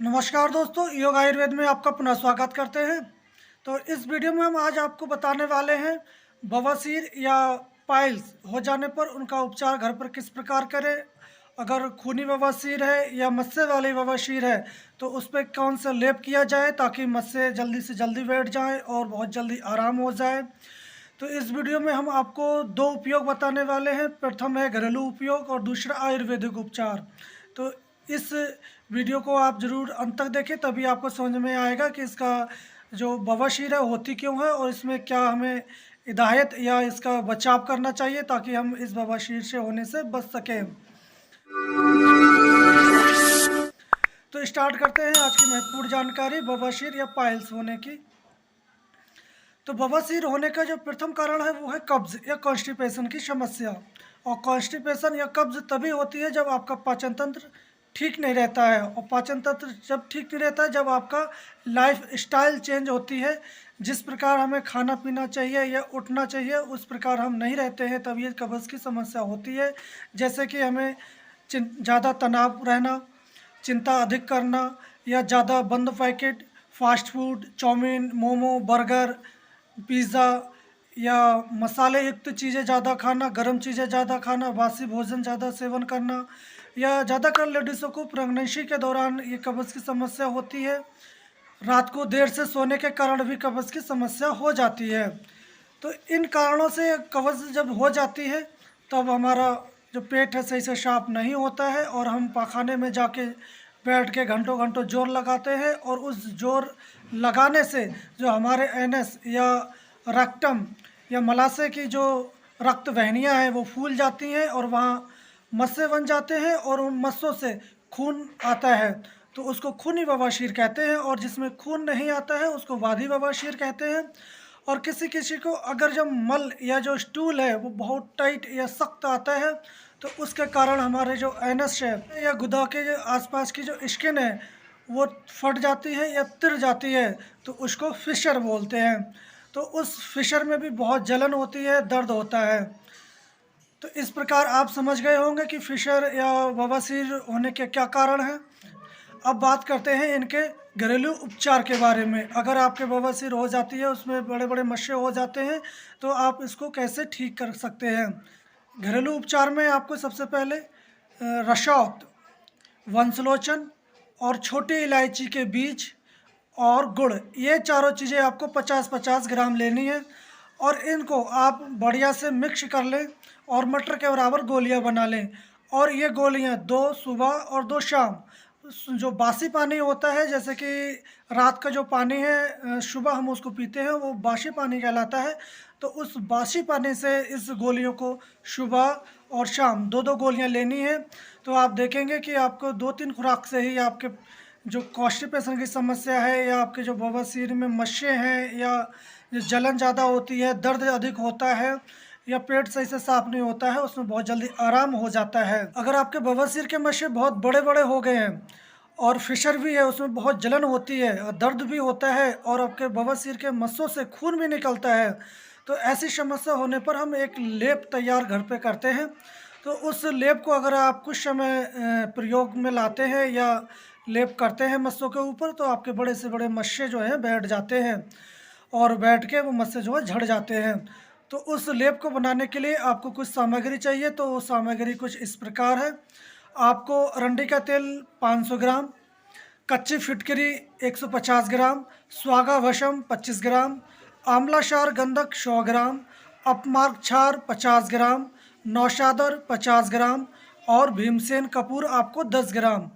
नमस्कार दोस्तों, योग आयुर्वेद में आपका पुनः स्वागत करते हैं। तो इस वीडियो में हम आज आपको बताने वाले हैं बवासीर या पाइल्स हो जाने पर उनका उपचार घर पर किस प्रकार करें। अगर खूनी बवासीर है या मस्से वाली बवासीर है तो उस पर कौन सा लेप किया जाए ताकि मस्से जल्दी से जल्दी बैठ जाए और बहुत जल्दी आराम हो जाए। तो इस वीडियो में हम आपको दो उपयोग बताने वाले हैं। प्रथम है घरेलू उपयोग और दूसरा आयुर्वेदिक उपचार। तो इस वीडियो को आप ज़रूर अंत तक देखें, तभी आपको समझ में आएगा कि इसका जो बवासीर है होती क्यों है और इसमें क्या हमें हिदायत या इसका बचाव करना चाहिए ताकि हम इस बवासीर से होने से बच सकें। तो स्टार्ट करते हैं आज की महत्वपूर्ण जानकारी बवासीर या पाइल्स होने की। तो बवासीर होने का जो प्रथम कारण है वो है कब्ज या कॉन्स्टिपेशन की समस्या। और कॉन्स्टिपेशन या कब्ज तभी होती है जब आपका पाचन तंत्र ठीक नहीं रहता है, और पाचन तंत्र जब ठीक नहीं रहता है जब आपका लाइफ स्टाइल चेंज होती है। जिस प्रकार हमें खाना पीना चाहिए या उठना चाहिए उस प्रकार हम नहीं रहते हैं, तब ये कब्ज की समस्या होती है। जैसे कि हमें ज़्यादा तनाव रहना, चिंता अधिक करना, या ज़्यादा बंद packet fast food, chowmein, momo, burger, pizza या मसाले युक्त चीज़ें ज़्यादा खाना, गर्म चीज़ें ज़्यादा खाना, बासी भोजन ज़्यादा सेवन करना, या ज़्यादातर लेडीज़ों को प्रेगनेंसी के दौरान ये कब्ज़ की समस्या होती है। रात को देर से सोने के कारण भी कब्ज़ की समस्या हो जाती है। तो इन कारणों से कब्ज़ जब हो जाती है तब हमारा जो पेट है सही से साफ नहीं होता है और हम पाखाने में जाके बैठ के घंटों घंटों जोर लगाते हैं, और उस जोर लगाने से जो हमारे एनएस या रक्तम या मलाशय की जो रक्त वाहिनियाँ हैं वो फूल जाती हैं और वहाँ मस्से बन जाते हैं और उन मस्सों से खून आता है। तो उसको खूनी बवासीर कहते हैं, और जिसमें खून नहीं आता है उसको वादी बवासीर कहते हैं। और किसी किसी को अगर जब मल या जो स्टूल है वो बहुत टाइट या सख्त आता है तो उसके कारण हमारे जो एनस है या गुदा के जो आसपास की जो स्किन है वो फट जाती है या तिर जाती है, तो उसको फिशर बोलते हैं। तो उस फिशर में भी बहुत जलन होती है, दर्द होता है। तो इस प्रकार आप समझ गए होंगे कि फिशर या बवासीर होने के क्या कारण हैं। अब बात करते हैं इनके घरेलू उपचार के बारे में। अगर आपके बवासीर हो जाती है, उसमें बड़े बड़े मस्से हो जाते हैं, तो आप इसको कैसे ठीक कर सकते हैं। घरेलू उपचार में आपको सबसे पहले रसौत, वंशलोचन और छोटी इलायची के बीज और गुड़, ये चारों चीज़ें आपको 50-50 ग्राम लेनी है, और इनको आप बढ़िया से मिक्स कर लें और मटर के बराबर गोलियां बना लें। और ये गोलियां 2 सुबह और 2 शाम। जो बासी पानी होता है, जैसे कि रात का जो पानी है सुबह हम उसको पीते हैं, वो बासी पानी कहलाता है। तो उस बासी पानी से इस गोलियों को सुबह और शाम 2-2 गोलियां लेनी है। तो आप देखेंगे कि आपको 2-3 खुराक से ही आपके जो कॉन्स्टिपेशन की समस्या है या आपके जो बवासीर में मस्से हैं या जो जलन ज़्यादा होती है, दर्द अधिक होता है या पेट सही से साफ नहीं होता है, उसमें बहुत जल्दी आराम हो जाता है। अगर आपके बवासीर के मस्से बहुत बड़े बड़े हो गए हैं और फिशर भी है, उसमें बहुत जलन होती है और दर्द भी होता है और आपके बवासीर के मस्सों से खून भी निकलता है, तो ऐसी समस्या होने पर हम एक लेप तैयार घर पे करते हैं। तो उस लेप को अगर आप कुछ समय प्रयोग में लाते हैं या लेप करते हैं मस्सों के ऊपर, तो आपके बड़े से बड़े मस्से जो हैं बैठ जाते हैं और बैठ के वो मस्से जो है झड़ जाते हैं। तो उस लेप को बनाने के लिए आपको कुछ सामग्री चाहिए। तो वो सामग्री कुछ इस प्रकार है। आपको अरंडी का तेल 500 ग्राम, कच्ची फिटकरी 150 ग्राम, स्वागा भस्म 25 ग्राम, आंवला क्षार गंधक 100 ग्राम, अपमार्ग क्षार 50 ग्राम, नौशादर 50 ग्राम और भीमसेन कपूर आपको 10 ग्राम।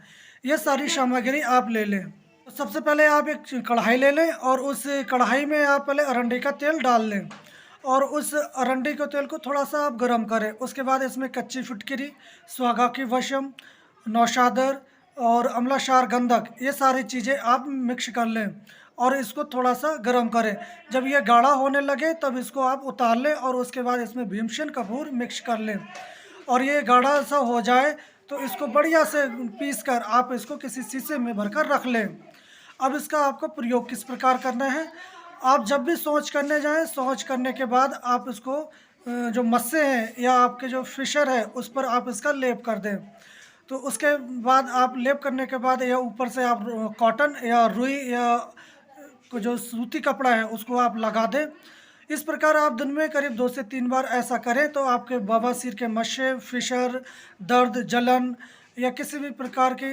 ये सारी सामग्री आप ले लें। तो सबसे पहले आप एक कढ़ाई ले लें और उस कढ़ाई में आप पहले अरंडी का तेल डाल लें और उस अरंडी के तेल को थोड़ा सा आप गर्म करें। उसके बाद इसमें कच्ची फिटकरी, स्वागा की भस्म, नौशादर और अमला क्षार गंधक, ये सारी चीज़ें आप मिक्स कर लें और इसको थोड़ा सा गर्म करें। जब ये गाढ़ा होने लगे तब इसको आप उतार लें और उसके बाद इसमें भीमसेन कपूर मिक्स कर लें। और ये गाढ़ा सा हो जाए तो इसको बढ़िया से पीस कर आप इसको किसी शीशे में भरकर रख लें। अब इसका आपको प्रयोग किस प्रकार करना है। आप जब भी शौच करने जाएं, शौच करने के बाद आप इसको जो मस्से हैं या आपके जो फिशर है उस पर आप इसका लेप कर दें। तो उसके बाद आप लेप करने के बाद या ऊपर से आप कॉटन या रुई या को जो सूती कपड़ा है उसको आप लगा दें। इस प्रकार आप दिन में करीब 2 से 3 बार ऐसा करें तो आपके बवासीर के मस्से, फिशर, दर्द, जलन या किसी भी प्रकार की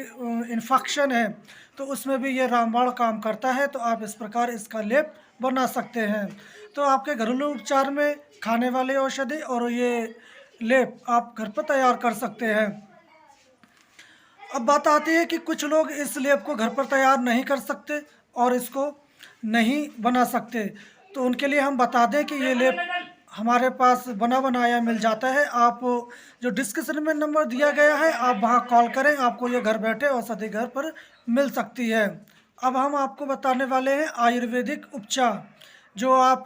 इन्फेक्शन है तो उसमें भी ये रामबाण काम करता है। तो आप इस प्रकार इसका लेप बना सकते हैं। तो आपके घरेलू उपचार में खाने वाली औषधि और ये लेप आप घर पर तैयार कर सकते हैं। अब बात आती है कि कुछ लोग इस लेप को घर पर तैयार नहीं कर सकते और इसको नहीं बना सकते, तो उनके लिए हम बता दें कि ये लेप हमारे पास बना बनाया मिल जाता है। आप जो डिस्क्रिप्शन में नंबर दिया गया है आप वहां कॉल करें, आपको ये घर बैठे औषधि घर पर मिल सकती है। अब हम आपको बताने वाले हैं आयुर्वेदिक उपचार, जो आप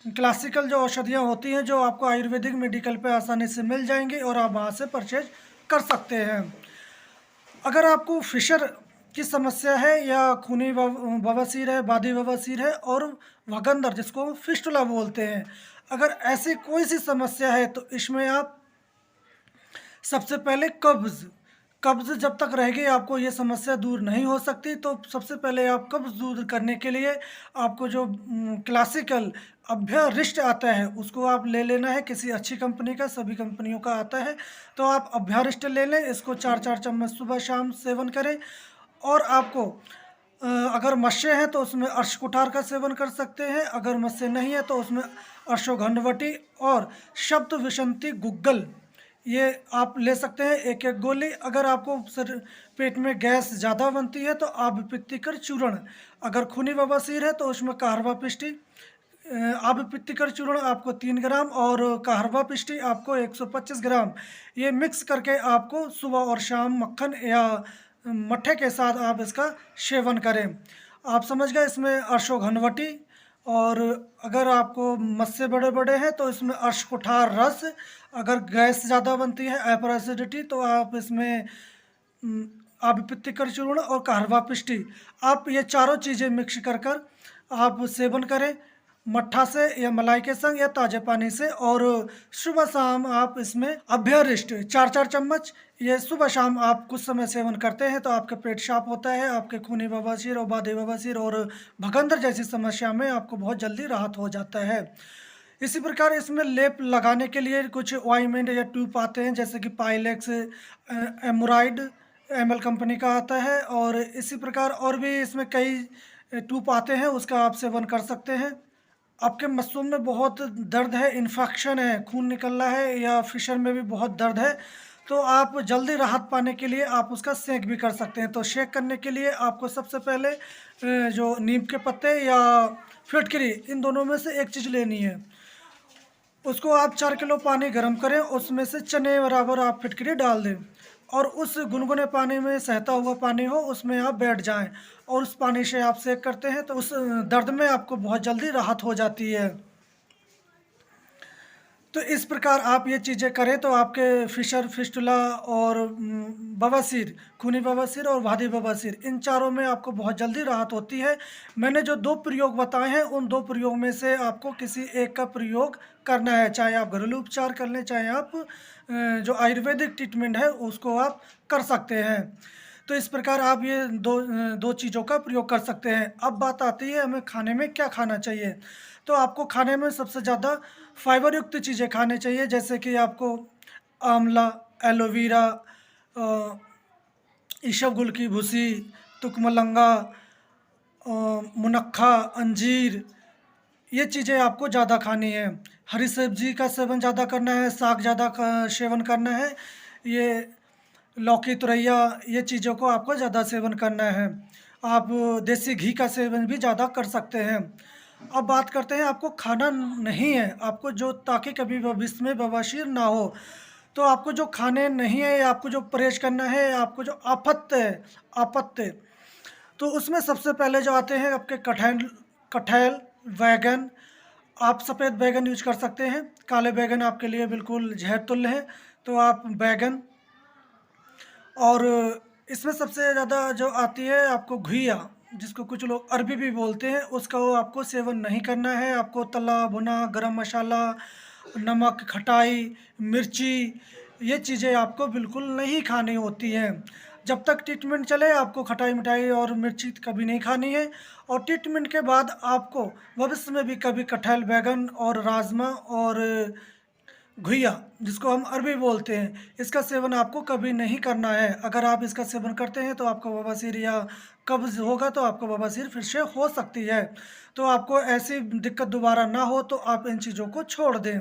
क्लासिकल जो औषधियाँ होती हैं जो आपको आयुर्वेदिक मेडिकल पे आसानी से मिल जाएंगी और आप वहाँ से परचेज कर सकते हैं। अगर आपको फिशर की समस्या है या खूनी बवासीर है, बादी बवासीर है और वगंदर जिसको फिस्टुला बोलते हैं, अगर ऐसी कोई सी समस्या है तो इसमें आप सबसे पहले कब्ज़ कब्ज़ जब तक रहेगी आपको ये समस्या दूर नहीं हो सकती। तो सबसे पहले आप कब्ज़ दूर करने के लिए आपको जो क्लासिकल अभ्यरिष्ट आता है उसको आप ले लेना है, किसी अच्छी कंपनी का, सभी कंपनियों का आता है। तो आप अभ्यरिष्ट ले लें, इसको 4-4 चम्मच सुबह शाम सेवन करें। और आपको अगर मत्स्य हैं तो उसमें अर्शकुठार का सेवन कर सकते हैं, अगर मत्स्य नहीं है तो उसमें अश्वगंधवटी और शब्द विशंति गुग्गल ये आप ले सकते हैं, एक एक गोली। अगर आपको सर पेट में गैस ज़्यादा बनती है तो आप पित्तिकर चूर्ण, अगर खूनी बवासीर है तो उसमें कहरवा पिष्टी आप पित्तिकर चूर्ण आपको 3 ग्राम और कहरवा पिष्टी आपको 125 ग्राम ये मिक्स करके आपको सुबह और शाम मक्खन या मट्ठे के साथ आप इसका सेवन करें। आप समझ गए, इसमें अश्वगंधवटी और अगर आपको मस्से बड़े बड़े हैं तो इसमें अश्वकुठार रस, अगर गैस ज़्यादा बनती है हाइपर एसिडिटी तो आप इसमें आप पित्तिकर चूर्ण और कहरवा पिष्टी आप ये चारों चीज़ें मिक्स कर कर आप सेवन करें मट्ठा से या मलाई के संग या ताज़े पानी से। और सुबह शाम आप इसमें अभ्यरिष्ट 4-4 चम्मच ये सुबह शाम आप कुछ समय सेवन करते हैं तो आपका पेट साफ होता है, आपके खूनी बवासीर और बादी बवासीर और भगंदर जैसी समस्या में आपको बहुत जल्दी राहत हो जाता है। इसी प्रकार इसमें लेप लगाने के लिए कुछ ऑइंटमेंट या ट्यूब आते हैं, जैसे कि पाइलेक्स, एमोराइड एमएल कंपनी का आता है और इसी प्रकार और भी इसमें कई ट्यूब आते हैं, उसका आप सेवन कर सकते हैं। आपके मस्सूम में बहुत दर्द है, इन्फेक्शन है, खून निकल रहा है या फिशर में भी बहुत दर्द है तो आप जल्दी राहत पाने के लिए आप उसका सेक भी कर सकते हैं। तो शेक करने के लिए आपको सबसे पहले जो नीम के पत्ते या फिटकरी इन दोनों में से एक चीज़ लेनी है, उसको आप 4 किलो पानी गर्म करें, उसमें से चने बराबर आप फिटकरी डाल दें और उस गुनगुने पानी में सहता हुआ पानी हो उसमें आप बैठ जाएं और उस पानी से आप सेक करते हैं तो उस दर्द में आपको बहुत जल्दी राहत हो जाती है। तो इस प्रकार आप ये चीज़ें करें तो आपके फिशर, फिस्टुला और बवासीर, खूनी बवासीर और बादी बवासीर इन चारों में आपको बहुत जल्दी राहत होती है। मैंने जो 2 प्रयोग बताए हैं उन 2 प्रयोग में से आपको किसी एक का प्रयोग करना है, चाहे आप घरेलू उपचार कर लें, चाहे आप जो आयुर्वेदिक ट्रीटमेंट है उसको आप कर सकते हैं। तो इस प्रकार आप ये दो चीज़ों का प्रयोग कर सकते हैं। अब बात आती है हमें खाने में क्या खाना चाहिए। तो आपको खाने में सबसे ज़्यादा फाइबर युक्त चीज़ें खाने चाहिए, जैसे कि आपको आंवला, एलोवेरा, इसबगुल की भूसी, तुकमलंगा, मुनक्खा, अंजीर ये चीज़ें आपको ज़्यादा खानी है। हरी सब्जी का सेवन ज़्यादा करना है, साग ज़्यादा का सेवन करना है, ये लौकी, तुरैया ये चीज़ों को आपको ज़्यादा सेवन करना है। आप देसी घी का सेवन भी ज़्यादा कर सकते हैं। अब बात करते हैं आपको खाना नहीं है, आपको जो ताकि कभी भविष्य में बवासीर ना हो, तो आपको जो खाने नहीं है या आपको जो परहेज करना है, आपको जो अपत्य है अपत्य, तो उसमें सबसे पहले जो आते हैं आपके कटहल, बैंगन। आप सफ़ेद बैंगन यूज कर सकते हैं, काले बैंगन आपके लिए बिल्कुल जहर तुल्य है। तो आप बैंगन और इसमें सबसे ज़्यादा जो आती है आपको घुइया, जिसको कुछ लोग अरबी भी बोलते हैं, उसका वो आपको सेवन नहीं करना है। आपको तला भुना, गरम मसाला, नमक, खटाई, मिर्ची ये चीज़ें आपको बिल्कुल नहीं खानी होती हैं। जब तक ट्रीटमेंट चले आपको खटाई-मिठाई और मिर्ची कभी नहीं खानी है और ट्रीटमेंट के बाद आपको भविष्य में भी कभी कटहल, बैंगन और राजमा और घुइया, जिसको हम अरबी बोलते हैं, इसका सेवन आपको कभी नहीं करना है। अगर आप इसका सेवन करते हैं तो आपको बवासीर या कब्ज़ होगा तो आपको बवासीर फिर से हो सकती है। तो आपको ऐसी दिक्कत दोबारा ना हो तो आप इन चीज़ों को छोड़ दें।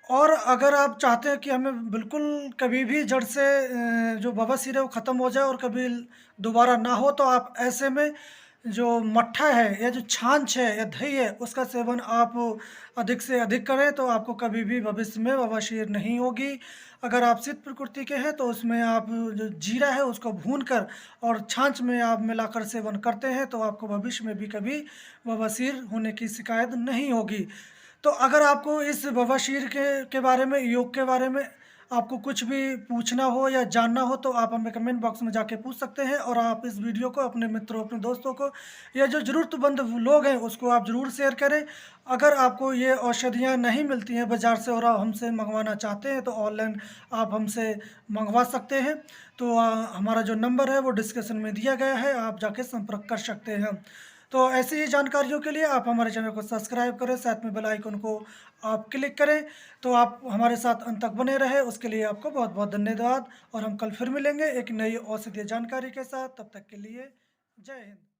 और अगर आप चाहते हैं कि हमें बिल्कुल कभी भी जड़ से जो बवासीर है वो ख़त्म हो जाए और कभी दोबारा ना हो तो आप ऐसे में जो मट्ठा है या जो छाछ है या दही है उसका सेवन आप अधिक से अधिक करें तो आपको कभी भी भविष्य में बवासीर नहीं होगी। अगर आप शीत प्रकृति के हैं तो उसमें आप जो जीरा है उसको भूनकर और छाछ में आप मिलाकर सेवन करते हैं तो आपको भविष्य में भी कभी बवासीर होने की शिकायत नहीं होगी। तो अगर आपको इस बवासीर के बारे में, योग के बारे में आपको कुछ भी पूछना हो या जानना हो तो आप हमें कमेंट बॉक्स में जाके पूछ सकते हैं और आप इस वीडियो को अपने मित्रों, अपने दोस्तों को या जो ज़रूरतमंद लोग हैं उसको आप ज़रूर शेयर करें। अगर आपको ये औषधियाँ नहीं मिलती हैं बाज़ार से और आप हमसे मंगवाना चाहते हैं तो ऑनलाइन आप हमसे मंगवा सकते हैं। तो हमारा जो नंबर है वो डिस्क्रिप्शन में दिया गया है, आप जाके संपर्क कर सकते हैं। तो ऐसी ही जानकारियों के लिए आप हमारे चैनल को सब्सक्राइब करें, साथ में बेल आइकन को आप क्लिक करें, तो आप हमारे साथ अंत तक बने रहें। उसके लिए आपको बहुत-बहुत धन्यवाद और हम कल फिर मिलेंगे एक नई औषधीय जानकारी के साथ। तब तक के लिए जय हिंद।